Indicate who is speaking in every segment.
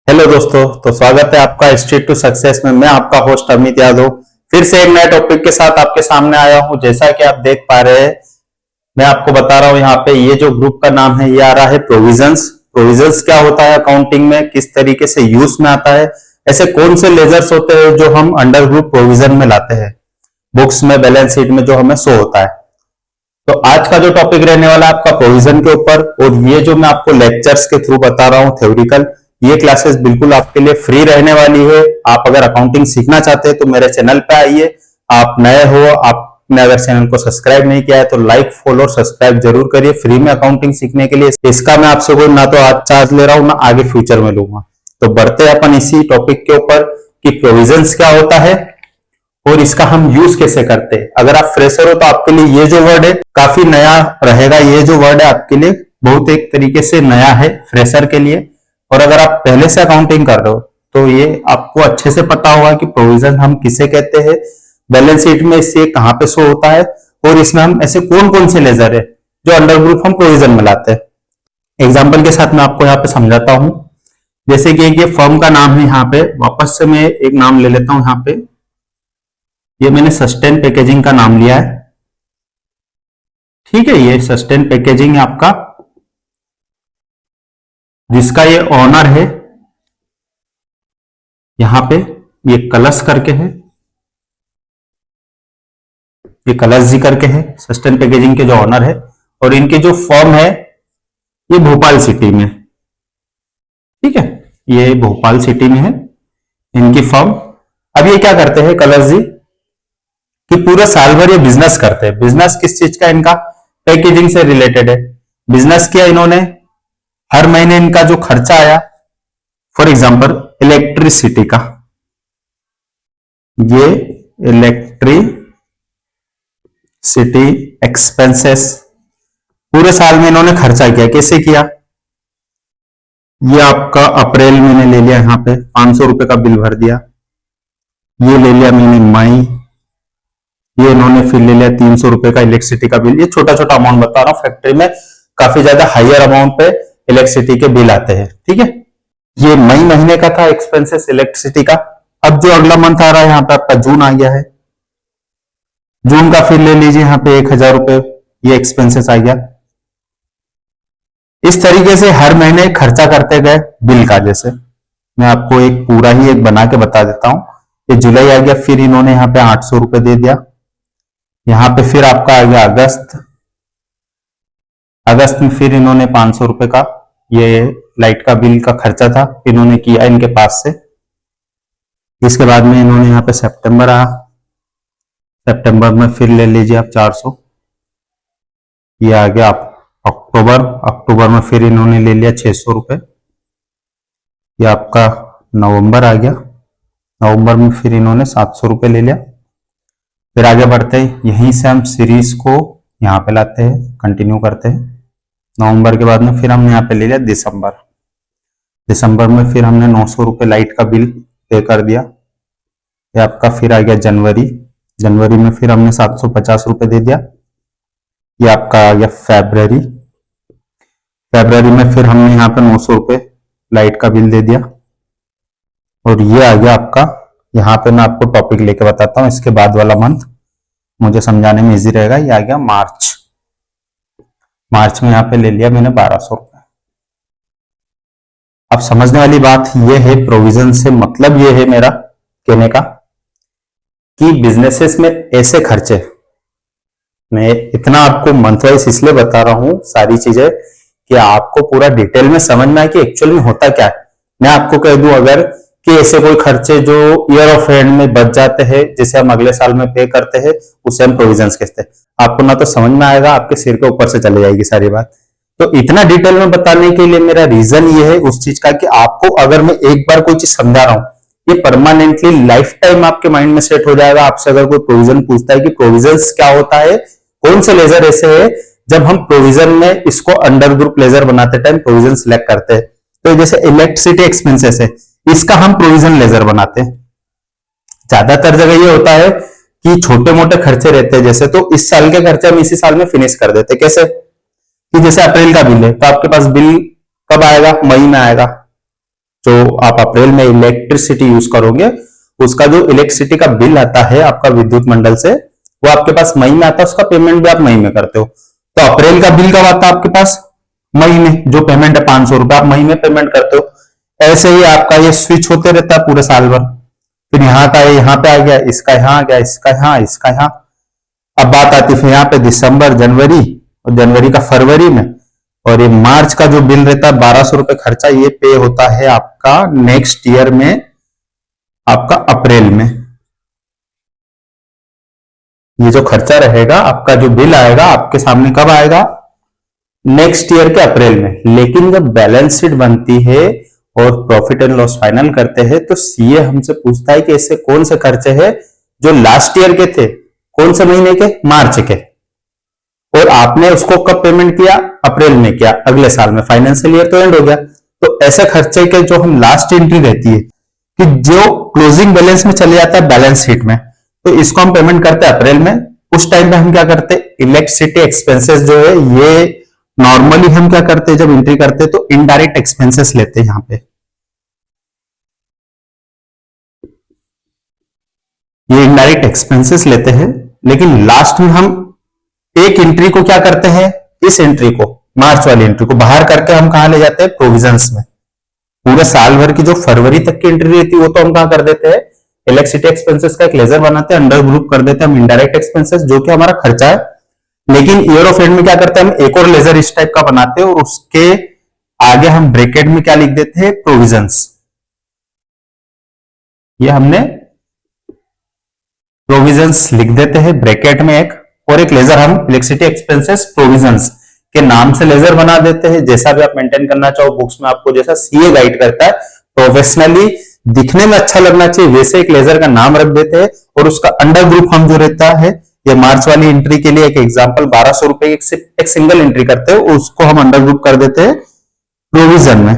Speaker 1: Hello दोस्तों, तो स्वागत है आपका स्ट्रीट टू सक्सेस में। मैं आपका होस्ट अमित यादव फिर से एक नए टॉपिक के साथ आपके सामने आया हूं। जैसा कि आप देख पा रहे हैं, मैं आपको बता रहा हूं यहाँ पे ये जो ग्रुप का नाम है ये आ रहा है प्रोविजंस। प्रोविजंस क्या होता है अकाउंटिंग में, किस तरीके से यूज में आता है, ऐसे कौन से लेजर्स होते हैं जो हम अंडर ग्रुप प्रोविजन में लाते हैं, बुक्स में, बैलेंस शीट में जो हमें शो होता है। तो आज का जो टॉपिक रहने वाला है आपका प्रोविजन के ऊपर, और ये जो मैं आपको लेक्चर्स के थ्रू बता रहा हूँ थ्योरिकल, ये क्लासेस बिल्कुल आपके लिए फ्री रहने वाली है। आप अगर अकाउंटिंग सीखना चाहते हैं तो मेरे चैनल पे आइए। आप नए हो, आपने अगर चैनल को सब्सक्राइब नहीं किया है तो लाइक, फॉलो और सब्सक्राइब जरूर करिए फ्री में अकाउंटिंग सीखने के लिए। इसका मैं आपसे कोई ना तो आज चार्ज ले रहा हूं, ना आगे फ्यूचर में लूंगा। तो बढ़ते अपन इसी टॉपिक के ऊपर कि प्रोविजंस क्या होता है और इसका हम यूज कैसे करते हैं। अगर आप फ्रेशर हो तो आपके लिए ये जो वर्ड है काफी नया रहेगा। ये जो वर्ड है आपके लिए बहुत एक तरीके से नया है फ्रेशर के लिए, और अगर आप पहले से अकाउंटिंग कर रहे हो तो ये आपको अच्छे से पता होगा कि प्रोविजन हम किसे कहते हैं, बैलेंस शीट में इससे कहां पे शो होता है, और इसमें हम ऐसे कौन कौन से लेजर है जो अंडर ग्रुप हम प्रोविजन में लाते हैं। एग्जाम्पल के साथ मैं आपको यहाँ पे समझाता हूं। जैसे कि ये फर्म का नाम है, यहाँ पे वापस से मैं एक नाम ले लेता हूं। यहाँ पे ये मैंने सस्टेन पैकेजिंग का नाम लिया है, ठीक है। ये सस्टेन पैकेजिंग है आपका, जिसका ये ऑनर है यहां पे ये कलश करके है, ये कलश जी करके है सस्टेन पैकेजिंग के जो ऑनर है। और इनके जो फॉर्म है ये भोपाल सिटी में, ठीक है, ये भोपाल सिटी में है इनकी फॉर्म। अब ये क्या करते हैं कलश जी कि पूरे साल भर ये बिजनेस करते हैं। बिजनेस किस चीज का, इनका पैकेजिंग से रिलेटेड है। बिजनेस किया इन्होंने, हर महीने इनका जो खर्चा आया, फॉर एग्जांपल इलेक्ट्रिसिटी का, ये इलेक्ट्रिसिटी एक्सपेंसेस पूरे साल में इन्होंने खर्चा किया। कैसे किया, ये आपका अप्रैल महीने ले लिया, यहां पे 500 रुपए का बिल भर दिया। ये ले लिया महीने मई, ये इन्होंने फिर ले लिया 300 रुपए का इलेक्ट्रिसिटी का बिल। ये छोटा छोटा अमाउंट बता रहा हूं, फैक्ट्री में काफी ज्यादा हायर अमाउंट पे इलेक्ट्रिसिटी के बिल आते हैं, ठीक है। ये मई महीने का था एक्सपेंसेस इलेक्ट्रिसिटी का। अब जो अगला मंथ आ रहा है यहाँ पे आपका जून आ गया है, जून का फिर ले लीजिए यहाँ पे 1000 रुपए, ये एक्सपेंसेस आ गया। इस तरीके से हर महीने खर्चा करते गए बिल का। जैसे मैं आपको एक पूरा ही एक बना के बता देता हूं। ये जुलाई आ गया, फिर इन्होंने यहाँ पे 800 रुपए दे दिया। यहाँ पे फिर आपका आ गया अगस्त में फिर इन्होंने 500 रुपए का ये लाइट का बिल का खर्चा था, इन्होंने किया इनके पास से। इसके बाद में इन्होंने यहाँ पे सितंबर आया, सितंबर में फिर ले लीजिए आप 400। ये आ गया आप अक्टूबर में फिर इन्होंने ले लिया 600 रुपए। ये आपका नवंबर आ गया, नवंबर में फिर इन्होंने 700 रुपए ले लिया। फिर आगे बढ़ते हैं, यहीं से हम सीरीज को यहाँ पे लाते हैं, कंटिन्यू करते हैं। नवंबर के बाद में फिर हमने यहाँ पे ले लिया दिसंबर में फिर हमने 900 रुपए लाइट का बिल पे कर दिया। ये आपका फिर आ गया जनवरी में फिर हमने 750 रुपए दे दिया। ये आपका आ गया फरवरी में फिर हमने यहाँ पे 900 रुपए लाइट का बिल दे दिया। और ये आ गया आपका, यहाँ पे मैं आपको टॉपिक लेके बताता हूँ, इसके बाद वाला मंथ मुझे समझाने में इजी रहेगा। ये आ गया मार्च में यहाँ पे ले लिया मैंने 1200 रुपए। अब समझने वाली बात ये है, प्रोविजन से मतलब ये है मेरा कहने का कि बिजनेसेस में ऐसे खर्चे, मैं इतना आपको मंथ वाइज इसलिए बता रहा हूं सारी चीजें कि आपको पूरा डिटेल में समझ में आए कि एक्चुअल में होता क्या है। मैं आपको कह दूं अगर कि ऐसे कोई खर्चे जो ईयर ऑफ एंड में बच जाते हैं, जिसे हम अगले साल में पे करते हैं, उसे हम प्रोविजंस कहते हैं। आपको ना तो समझ में आएगा, आपके सिर के ऊपर से चले जाएगी सारी बात। तो इतना डिटेल में बताने के लिए मेरा रीजन ये है उस चीज का कि आपको अगर मैं एक बार कोई चीज समझा रहा हूं, ये परमानेंटली लाइफ टाइम आपके माइंड में सेट हो जाएगा। आपसे अगर कोई प्रोविजन पूछता है कि प्रोविजंस क्या होता है, कौन से लेजर ऐसे है जब हम प्रोविजन में इसको अंडर ग्रुप लेजर बनाते टाइम प्रोविजन सिलेक्ट करते हैं, तो जैसे इलेक्ट्रिसिटी एक्सपेंसेस है, इसका हम प्रोविजन लेजर बनाते हैं। ज्यादातर जगह ये होता है कि छोटे मोटे खर्चे रहते हैं, जैसे तो इस साल के खर्चे हम इसी साल में फिनिश कर देते। कैसे कि जैसे अप्रैल का बिल है तो आपके पास बिल कब आएगा, मई में आएगा, जो आप अप्रैल में इलेक्ट्रिसिटी यूज करोगे, उसका जो इलेक्ट्रिसिटी का बिल आता है आपका विद्युत मंडल से, वो आपके पास मई में आता है, उसका पेमेंट भी आप मई में करते हो। तो अप्रैल का बिल कब आता है आपके पास? मई में। जो पेमेंट है 500 रुपए, आप मई में पेमेंट करते हो। ऐसे ही आपका ये स्विच होते रहता है पूरे साल भर। फिर यहाँ का यहाँ पे आ गया, इसका यहाँ आ गया, इसका यहाँ, इसका यहाँ। अब बात आती है फिर यहाँ पे दिसंबर, जनवरी, और जनवरी का फरवरी में, और ये मार्च का जो बिल रहता है 1200 रुपए खर्चा, ये पे होता है आपका नेक्स्ट ईयर में, आपका अप्रैल में। ये जो खर्चा रहेगा, आपका जो बिल आएगा आपके सामने कब आएगा? नेक्स्ट ईयर के अप्रैल में। लेकिन जब बैलेंस शीट बनती है और प्रॉफिट एंड लॉस फाइनल करते हैं, तो सीए हमसे पूछता है कि ऐसे कौन से खर्चे हैं जो लास्ट ईयर के थे, कौन से महीने के? मार्च के, और आपने उसको कब पेमेंट किया? अप्रैल में किया, अगले साल में। फाइनेंशियल ईयर तो एंड हो गया। तो ऐसे खर्चे के जो हम लास्ट एंट्री रहती है कि जो क्लोजिंग बैलेंस में चले जाता है बैलेंस शीट में, तो इसको हम पेमेंट करते हैं अप्रैल में। उस टाइम पे हम क्या करते हैं? इलेक्ट्रिसिटी एक्सपेंसेस जो है, ये नॉर्मली हम क्या करते हैं जब एंट्री करते हैं, तो इनडायरेक्ट एक्सपेंसेस लेते हैं यहां पे। ये इनडायरेक्ट एक्सपेंसेस लेते हैं, लेकिन लास्ट में हम एक एंट्री को क्या करते हैं? इस एंट्री को, मार्च वाली एंट्री को बाहर करके हम कहां ले जाते हैं? प्रोविजंस में। पूरे साल भर की जो फरवरी तक की एंट्री रहती है, वो तो हम कहां कर देते हैं? इलेक्ट्रिसिटी एक्सपेंसेस का एक लेजर बनाते हैं, अंडर ग्रुप कर देते हैं हम इनडायरेक्ट एक्सपेंसेस, जो कि हमारा खर्चा है। लेकिन ईयर ऑफ एंड में क्या करते हैं? हम एक और लेजर इस टाइप का बनाते हैं, और उसके आगे हम ब्रैकेट में क्या लिख देते हैं? प्रोविजंस। ये हमने प्रोविजंस लिख देते हैं ब्रैकेट में एक, और एक लेजर हम इलेक्ट्रिसिटी एक्सपेंसेस प्रोविजंस के नाम से लेजर बना देते हैं। जैसा भी आप मेंटेन करना चाहो बुक्स में, आपको जैसा सीए गाइड करता है, प्रोफेशनली दिखने में अच्छा लगना चाहिए, वैसे एक लेजर का नाम रख देते हैं। और उसका अंडर ग्रुप हम जो रहता है, ये मार्च वाली एंट्री के लिए एक एग्जांपल 1200 रुपए एक सिंगल एंट्री करते हैं, उसको हम अंडर ग्रुप कर देते हैं प्रोविजन में।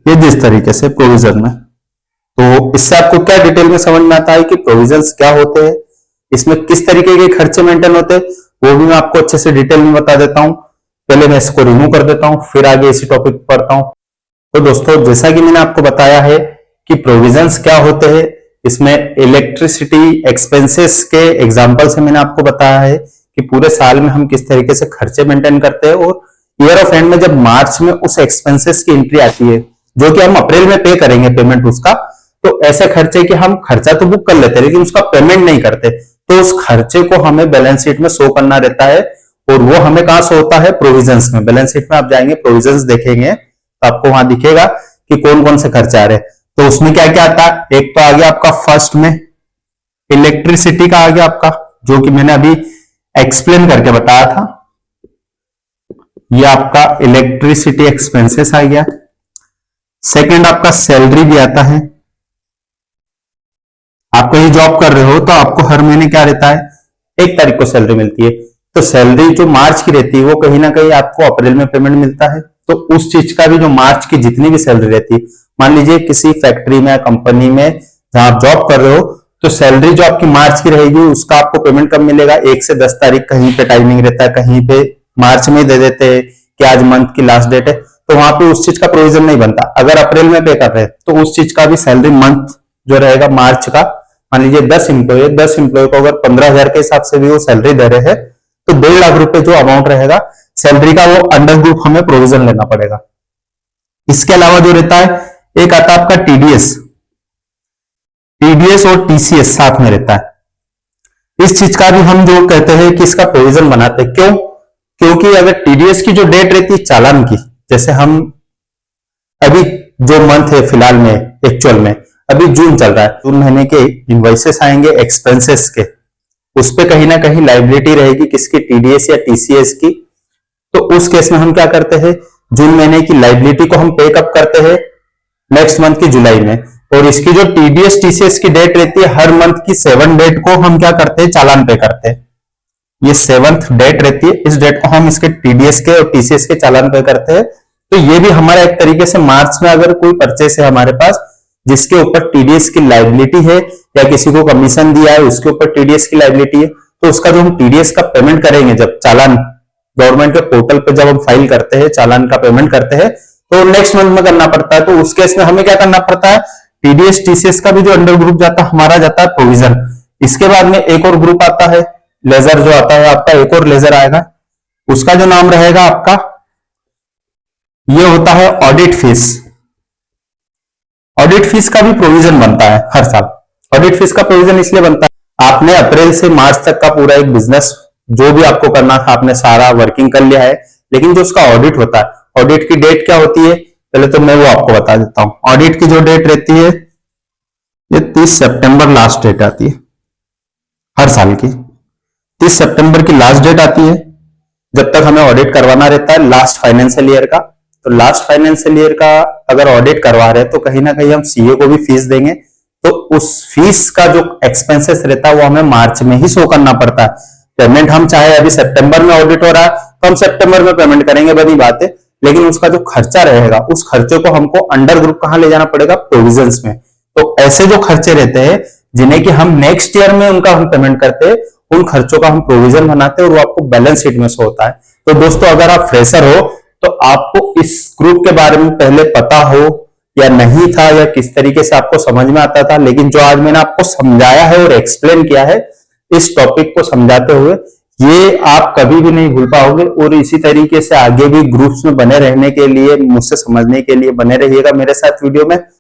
Speaker 1: ये जिस तरीके से प्रोविजन में, तो इससे आपको क्या डिटेल में समझ में आता है कि प्रोविजंस क्या होते हैं, इसमें किस तरीके के खर्चे मेंटेन होते हैं, वो भी मैं आपको अच्छे से डिटेल में बता देता हूं। पहले मैं इसको रिमूव कर देता हूं, फिर आगे इसी टॉपिक पर पढ़ता हूं। तो दोस्तों, जैसा कि मैंने आपको बताया है कि प्रोविजंस क्या होते हैं, इसमें इलेक्ट्रिसिटी एक्सपेंसेस के एग्जांपल से मैंने आपको बताया है कि पूरे साल में हम किस तरीके से खर्चे मेंटेन करते हैं, और ईयर ऑफ एंड में जब मार्च में उस एक्सपेंसेस की एंट्री आती है, जो कि हम अप्रैल में पे करेंगे पेमेंट उसका, तो ऐसे खर्चे कि हम खर्चा तो बुक कर लेते हैं लेकिन उसका पेमेंट नहीं करते, तो उस खर्चे को हमें बैलेंस शीट में शो करना रहता है। और वो हमें कहां शो होता है? प्रोविजंस में। बैलेंस शीट में आप जाएंगे, प्रोविजंस देखेंगे, तो आपको वहां दिखेगा कि कौन कौन से खर्चे आ रहे हैं। तो उसमें क्या क्या आता है? एक तो आ गया आपका फर्स्ट में इलेक्ट्रिसिटी का आ गया आपका, जो कि मैंने अभी एक्सप्लेन करके बताया था। ये आपका इलेक्ट्रिसिटी एक्सपेंसेस आ गया। सेकंड आपका सैलरी भी आता है। आप कहीं जॉब कर रहे हो तो आपको हर महीने क्या रहता है? 1 तारीख को सैलरी मिलती है। तो सैलरी जो मार्च की रहती है वो कहीं ना कहीं आपको अप्रैल में पेमेंट मिलता है। तो उस चीज का भी जो मार्च की जितनी भी सैलरी रहती है, मान लीजिए किसी फैक्ट्री में, कंपनी में जहां आप जॉब कर रहे हो, तो सैलरी जो आपकी मार्च की रहेगी उसका आपको पेमेंट कब मिलेगा? 1 से 10 तारीख कहीं पे टाइमिंग रहता है, कहीं पे मार्च में दे देते हैं कि आज मंथ की लास्ट डेट है, तो वहां पे उस चीज का प्रोविजन नहीं बनता। अगर अप्रैल में पे कर रहे हैं तो उस चीज का भी सैलरी मंथ जो रहेगा मार्च का, मान लीजिए 10 एम्प्लॉय को अगर 15,000 के हिसाब से भी वो सैलरी दे रहे हैं, तो 1.5 लाख रुपए जो अमाउंट रहेगा सैलरी का, वो अंडर ग्रुप हमें प्रोविजन लेना पड़ेगा। इसके अलावा जो रहता है, एक आता है आपका टीडीएस और टीसीएस साथ में रहता है। इस चीज का भी हम जो कहते हैं कि इसका प्रोविजन बनाते हैं। क्यों? क्योंकि अगर टीडीएस की जो डेट रहती है चालान की, जैसे हम अभी जो मंथ है फिलहाल में एक्चुअल में अभी जून चल रहा है, जून महीने के इनवॉइसेस आएंगे एक्सपेंसेस के, उस पे कहीं ना कहीं लाइबिलिटी रहेगी किसकी? टीडीएस या टीसीएस की। तो उस केस में हम क्या करते हैं? जून महीने की लाइबिलिटी को हम पे कब करते हैं? नेक्स्ट मंथ की जुलाई में। और इसकी जो टीडीएस टीसीएस की डेट रहती है, हर मंथ की 7 डेट को हम क्या करते हैं? चालान पे करते हैं। ये 7th डेट रहती है, इस डेट को हम इसके टीडीएस के और टीसीएस के चालान पे करते हैं। तो ये भी हमारा एक तरीके से मार्च में अगर कोई परचेस है हमारे पास जिसके ऊपर टीडीएस की लाइबिलिटी है, या किसी को कमीशन दिया है उसके ऊपर टीडीएस की लाइबिलिटी है, तो उसका जो हम टीडीएस का पेमेंट करेंगे, जब चालान गवर्नमेंट के पोर्टल पे जब हम फाइल करते हैं, चालान का पेमेंट करते हैं, तो नेक्स्ट मंथ में करना पड़ता है। तो उस केस में हमें क्या करना पड़ता है, टीडीएस टीसीएस का भी जो अंडर ग्रुप जाता है हमारा जाता है प्रोविजन। इसके बाद में एक और ग्रुप आता है लेजर, जो आता है आपका एक और लेजर आएगा, उसका जो नाम रहेगा आपका, ये होता है ऑडिट फीस। ऑडिट फीस का भी प्रोविजन बनता है हर साल। ऑडिट फीस का प्रोविजन इसलिए बनता है, आपने अप्रैल से मार्च तक का पूरा एक बिजनेस जो भी आपको करना था आपने सारा वर्किंग कर लिया है, लेकिन जो उसका ऑडिट होता है, ऑडिट की डेट क्या होती है पहले तो मैं वो आपको बता देता हूं। ऑडिट की जो डेट रहती है ये 30 सितंबर लास्ट डेट आती है हर साल की। 30 सितंबर की लास्ट डेट आती है जब तक हमें ऑडिट करवाना रहता है लास्ट फाइनेंशियल ईयर का। तो लास्ट फाइनेंशियल ईयर का अगर ऑडिट करवा रहे हैं तो कहीं ना कहीं हम सीए को भी फीस देंगे, तो उस फीस का जो एक्सपेंसेस रहता है वो हमें मार्च में ही शो करना पड़ता है। पेमेंट हम चाहे अभी सितंबर में ऑडिट हो रहा है तो हम सितंबर में पेमेंट करेंगे, बनी बात है, लेकिन उसका जो खर्चा रहेगा उस खर्चे को हमको अंडर ग्रुप कहां ले जाना पड़ेगा, प्रोविजंस में। तो ऐसे जो खर्चे रहते हैं जिन्हें कि हम नेक्स्ट ईयर में उनका हम पेमेंट करते हैं, उन खर्चों का हम प्रोविजन बनाते हैं और वो आपको बैलेंस शीट में शो होता है। तो दोस्तों अगर आप फ्रेशर हो तो आपको इस ग्रुप के बारे में पहले पता हो या नहीं था, या किस तरीके से आपको समझ में आता था, लेकिन जो आज मैंने आपको समझाया है और एक्सप्लेन किया है इस टॉपिक को समझाते हुए, ये आप कभी भी नहीं भूल पाओगे। और इसी तरीके से आगे भी ग्रुप्स में बने रहने के लिए, मुझसे समझने के लिए बने रहिएगा मेरे साथ वीडियो में।